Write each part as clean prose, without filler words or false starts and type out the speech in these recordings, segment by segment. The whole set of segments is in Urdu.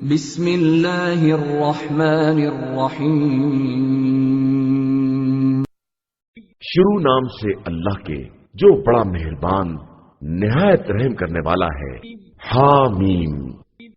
بسم اللہ الرحمن الرحیم۔ شروع نام سے اللہ کے جو بڑا مہربان نہایت رحم کرنے والا ہے۔ حامیم،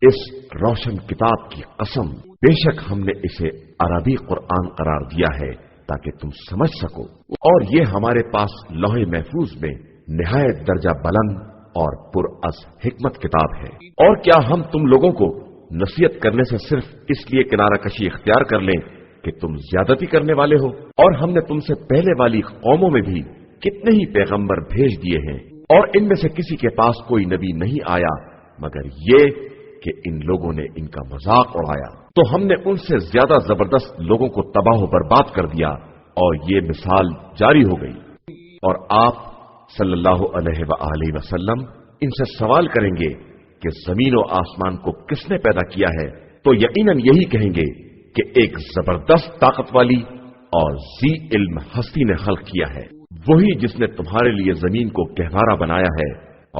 اس روشن کتاب کی قسم، بے شک ہم نے اسے عربی قرآن قرار دیا ہے تاکہ تم سمجھ سکو، اور یہ ہمارے پاس لوح محفوظ میں نہایت درجہ بلند اور پراس حکمت کتاب ہے۔ اور کیا ہم تم لوگوں کو نصیحت کرنے سے صرف اس لیے کنارہ کشی اختیار کر لیں کہ تم زیادتی کرنے والے ہو؟ اور ہم نے تم سے پہلے والی قوموں میں بھی کتنے ہی پیغمبر بھیج دیے ہیں، اور ان میں سے کسی کے پاس کوئی نبی نہیں آیا مگر یہ کہ ان لوگوں نے ان کا مذاق اڑایا، تو ہم نے ان سے زیادہ زبردست لوگوں کو تباہ و برباد کر دیا، اور یہ مثال جاری ہو گئی۔ اور آپ صلی اللہ علیہ وآلہ وسلم ان سے سوال کریں گے کہ زمین و آسمان کو کس نے پیدا کیا ہے، تو یقیناً یہی کہیں گے کہ ایک زبردست طاقت والی اور ذی علم ہستی نے خلق کیا ہے، وہی جس نے تمہارے لیے زمین کو گہوارا بنایا ہے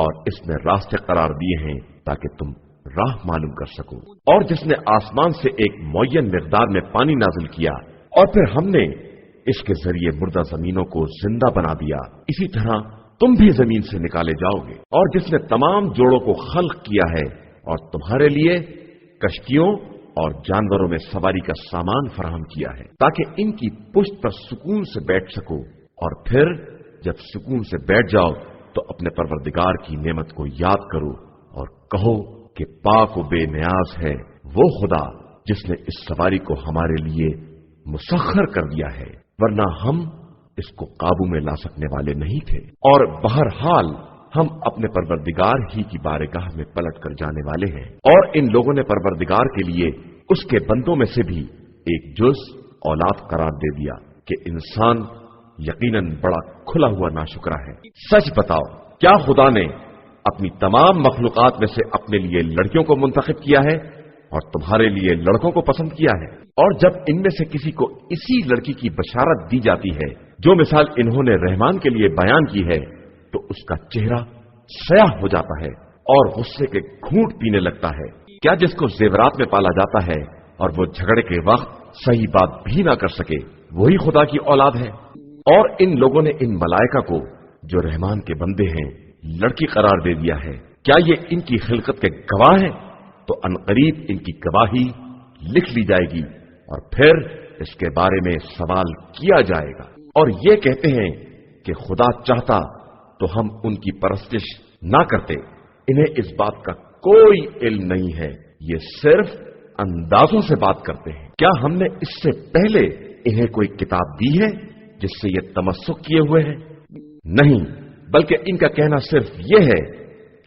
اور اس میں راستے قرار دیے ہیں تاکہ تم راہ معلوم کر سکو، اور جس نے آسمان سے ایک معین مقدار میں پانی نازل کیا، اور پھر ہم نے اس کے ذریعے مردہ زمینوں کو زندہ بنا دیا، اسی طرح تم بھی زمین سے نکالے جاؤ گے، اور جس نے تمام جوڑوں کو خلق کیا ہے اور تمہارے لیے کشتیوں اور جانوروں میں سواری کا سامان فراہم کیا ہے تاکہ ان کی پشت پر سکون سے بیٹھ سکو، اور پھر جب سکون سے بیٹھ جاؤ تو اپنے پروردگار کی نعمت کو یاد کرو اور کہو کہ پاک و بے نیاز ہے وہ خدا جس نے اس سواری کو ہمارے لیے مسخر کر دیا ہے، ورنہ ہم اس کو قابو میں لا سکنے والے نہیں تھے۔ اور بہرحال ہم اپنے پروردگار ہی کی بارگاہ میں پلٹ کر جانے والے ہیں، اور ان لوگوں نے پروردگار کے لیے اس کے بندوں میں سے بھی ایک جز اولاد قرار دے دیا کہ انسان یقیناً بڑا کھلا ہوا ناشکرا ہے۔ سچ بتاؤ، کیا خدا نے اپنی تمام مخلوقات میں سے اپنے لیے لڑکیوں کو منتخب کیا ہے اور تمہارے لیے لڑکوں کو پسند کیا ہے؟ اور جب ان میں سے کسی کو اسی لڑکی کی بشارت دی جاتی ہے جو مثال انہوں نے رحمان کے لیے بیان کی ہے، تو اس کا چہرہ سیاہ ہو جاتا ہے اور غصے کے گھونٹ پینے لگتا ہے۔ کیا جس کو زیورات میں پالا جاتا ہے اور وہ جھگڑے کے وقت صحیح بات بھی نہ کر سکے، وہی خدا کی اولاد ہے؟ اور ان لوگوں نے ان ملائکہ کو جو رحمان کے بندے ہیں لڑکی قرار دے دیا ہے، کیا یہ ان کی خلقت کے گواہ ہیں؟ تو عنقریب ان کی گواہی لکھ لی جائے گی اور پھر اس کے بارے میں سوال کیا جائے گا، اور یہ کہتے ہیں کہ خدا چاہتا تو ہم ان کی پرستش نہ کرتے، انہیں اس بات کا کوئی علم نہیں ہے، یہ صرف اندازوں سے بات کرتے ہیں۔ کیا ہم نے اس سے پہلے انہیں کوئی کتاب دی ہے جس سے یہ تمسک کیے ہوئے ہیں؟ نہیں، بلکہ ان کا کہنا صرف یہ ہے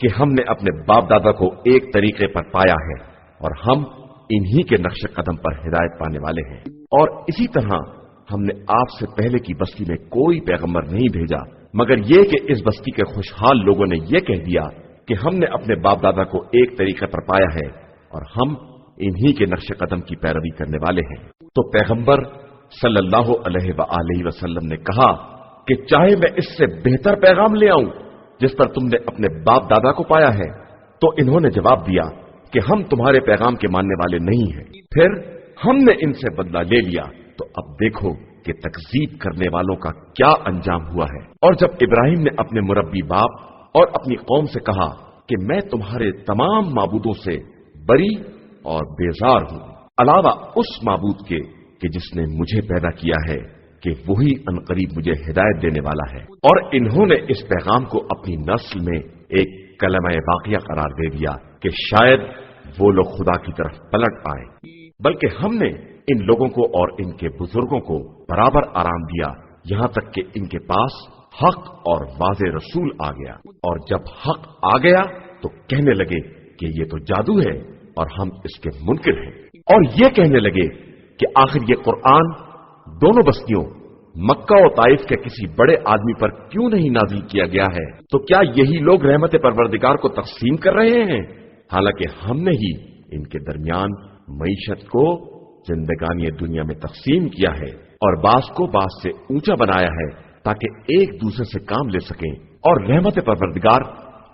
کہ ہم نے اپنے باپ دادا کو ایک طریقے پر پایا ہے اور ہم انہی کے نقش قدم پر ہدایت پانے والے ہیں، اور اسی طرح ہم نے آپ سے پہلے کی بستی میں کوئی پیغمبر نہیں بھیجا مگر یہ کہ اس بستی کے خوشحال لوگوں نے یہ کہہ دیا کہ ہم نے اپنے باپ دادا کو ایک طریقے پر پایا ہے اور ہم انہی کے نقش قدم کی پیروی کرنے والے ہیں۔ تو پیغمبر صلی اللہ علیہ وآلہ وسلم نے کہا کہ چاہے میں اس سے بہتر پیغام لے آؤں جس پر تم نے اپنے باپ دادا کو پایا ہے، تو انہوں نے جواب دیا کہ ہم تمہارے پیغام کے ماننے والے نہیں ہیں۔ پھر ہم نے ان سے بدلہ لے لیا، تو اب دیکھو کہ تکذیب کرنے والوں کا کیا انجام ہوا ہے۔ اور جب ابراہیم نے اپنے مربی باپ اور اپنی قوم سے کہا کہ میں تمہارے تمام معبودوں سے بری اور بیزار ہوں، علاوہ اس معبود کے کہ جس نے مجھے پیدا کیا ہے، کہ وہی عنقریب مجھے ہدایت دینے والا ہے، اور انہوں نے اس پیغام کو اپنی نسل میں ایک کلمہ واقعہ قرار دے دیا کہ شاید وہ لوگ خدا کی طرف پلٹ آئیں، بلکہ ہم نے ان لوگوں کو اور ان کے بزرگوں کو برابر آرام دیا یہاں تک کہ ان کے پاس حق اور واضح رسول آ گیا، اور جب حق آ گیا تو کہنے لگے کہ یہ تو جادو ہے اور ہم اس کے منکر ہیں، اور یہ کہنے لگے کہ آخر یہ قرآن دونوں بستیوں مکہ و طائف کے کسی بڑے آدمی پر کیوں نہیں نازل کیا گیا ہے؟ تو کیا یہی لوگ رحمت پروردگار کو تقسیم کر رہے ہیں؟ حالانکہ ہم نے ہی ان کے درمیان معیشت کو زندگانی دنیا میں تقسیم کیا ہے اور بعض کو بعض سے اونچا بنایا ہے تاکہ ایک دوسرے سے کام لے سکیں، اور رحمت پروردگار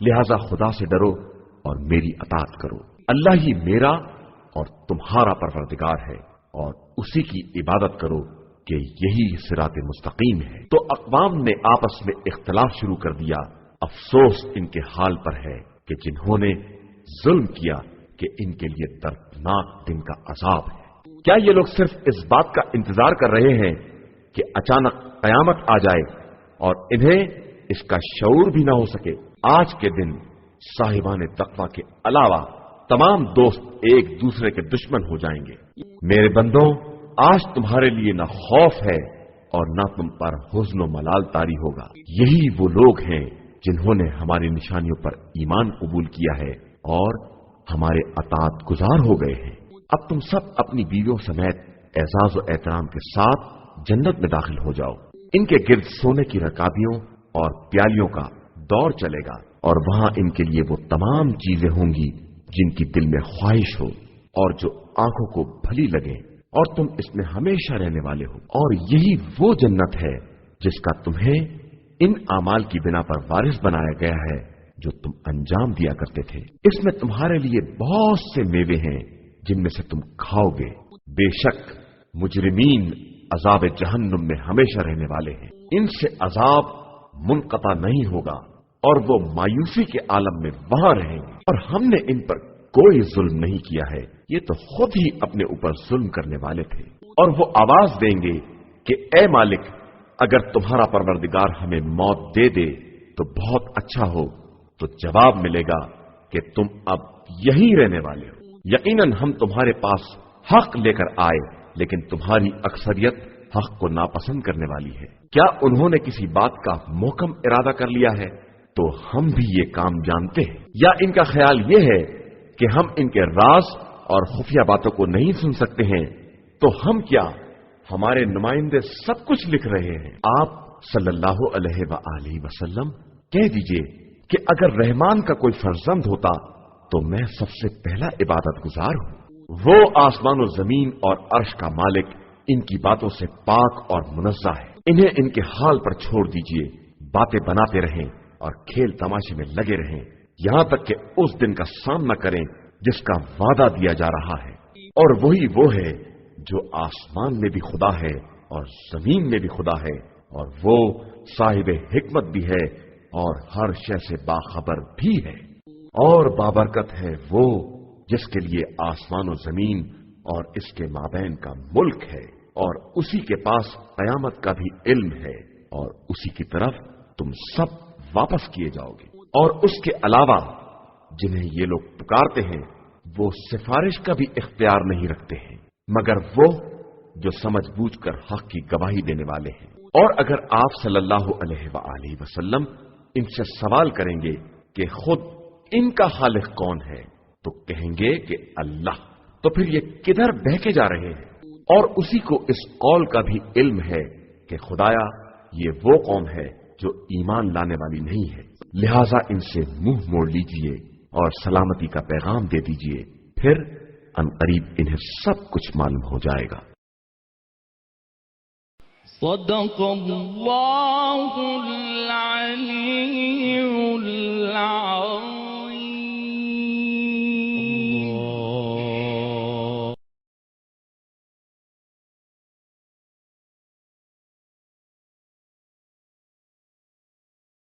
لہذا خدا سے ڈرو اور میری اطاعت کرو۔ اللہ ہی میرا اور تمہارا پروردگار ہے، اور اسی کی عبادت کرو کہ یہی صراط مستقیم ہے۔ تو اقوام نے آپس میں اختلاف شروع کر دیا۔ افسوس ان کے حال پر ہے کہ جنہوں نے ظلم کیا کہ ان کے لیے دردناک دن کا عذاب ہے۔ کیا یہ لوگ صرف اس بات کا انتظار کر رہے ہیں کہ اچانک قیامت آ جائے اور انہیں اس کا شعور بھی نہ ہو سکے؟ آج کے دن صاحبان تقوی کے علاوہ تمام دوست ایک دوسرے کے دشمن ہو جائیں گے۔ میرے بندوں، آج تمہارے لیے نہ خوف ہے اور نہ تم پر حزن و ملال طاری ہوگا۔ یہی وہ لوگ ہیں جنہوں نے ہماری نشانیوں پر ایمان قبول کیا ہے اور ہمارے اطاعت گزار ہو گئے ہیں۔ اب تم سب اپنی بیویوں سمیت اعزاز و احترام کے ساتھ جنت میں داخل ہو جاؤ۔ ان کے گرد سونے کی رکابیوں اور پیالیوں کا دور چلے گا، اور وہاں ان کے لیے وہ تمام چیزیں ہوں گی جن کی دل میں خواہش ہو اور جو آنکھوں کو بھلی لگے، اور تم اس میں ہمیشہ رہنے والے ہو۔ اور یہی وہ جنت ہے جس کا تمہیں ان اعمال کی بنا پر وارث بنایا گیا ہے جو تم انجام دیا کرتے تھے۔ اس میں تمہارے لیے بہت سے میوے ہیں جن میں سے تم کھاؤ گے۔ بے شک مجرمین عذاب جہنم میں ہمیشہ رہنے والے ہیں، ان سے عذاب منقطع نہیں ہوگا اور وہ مایوسی کے عالم میں وہاں رہیں گے۔ اور ہم نے ان پر کوئی ظلم نہیں کیا ہے، یہ تو خود ہی اپنے اوپر ظلم کرنے والے تھے۔ اور وہ آواز دیں گے کہ اے مالک، اگر تمہارا پروردگار ہمیں موت دے دے تو بہت اچھا ہو۔ تو جواب ملے گا کہ تم اب یہی رہنے والے ہو۔ یقیناً ہم تمہارے پاس حق لے کر آئے، لیکن تمہاری اکثریت حق کو ناپسند کرنے والی ہے۔ کیا انہوں نے کسی بات کا محکم ارادہ کر لیا ہے؟ تو ہم بھی یہ کام جانتے ہیں، یا ان کا خیال یہ ہے کہ ہم ان کے راز اور خفیہ باتوں کو نہیں سن سکتے ہیں؟ تو ہم کیا، ہمارے نمائندے سب کچھ لکھ رہے ہیں۔ آپ صلی اللہ علیہ وآلہ وسلم کہہ دیجئے کہ اگر رحمان کا کوئی فرزند ہوتا تو میں سب سے پہلا عبادت گزار ہوں۔ وہ آسمان و زمین اور عرش کا مالک ان کی باتوں سے پاک اور منزہ ہے۔ انہیں ان کے حال پر چھوڑ دیجئے، باتیں بناتے رہیں اور کھیل تماشے میں لگے رہیں، یہاں تک کہ اس دن کا سامنا کریں جس کا وعدہ دیا جا رہا ہے۔ اور وہی وہ ہے جو آسمان میں بھی خدا ہے اور زمین میں بھی خدا ہے، اور وہ صاحب حکمت بھی ہے اور ہر شے سے باخبر بھی ہے۔ اور بابرکت ہے وہ جس کے لیے آسمان و زمین اور اس کے مابین کا ملک ہے، اور اسی کے پاس قیامت کا بھی علم ہے، اور اسی کی طرف تم سب واپس کیے جاؤ گے۔ اور اس کے علاوہ جنہیں یہ لوگ پکارتے ہیں وہ سفارش کا بھی اختیار نہیں رکھتے ہیں، مگر وہ جو سمجھ بوجھ کر حق کی گواہی دینے والے ہیں۔ اور اگر آپ صلی اللہ علیہ وآلہ وسلم ان سے سوال کریں گے کہ خود ان کا خالق کون ہے تو کہیں گے کہ اللہ۔ تو پھر یہ کدھر بہہ کے جا رہے ہیں؟ اور اسی کو اس قول کا بھی علم ہے کہ خدایا یہ وہ قوم ہے جو ایمان لانے والی نہیں ہے، لہذا ان سے منہ موڑ لیجئے اور سلامتی کا پیغام دے دیجئے، پھر عنقریب انہیں سب کچھ معلوم ہو جائے گا۔ صدق اللہ العلی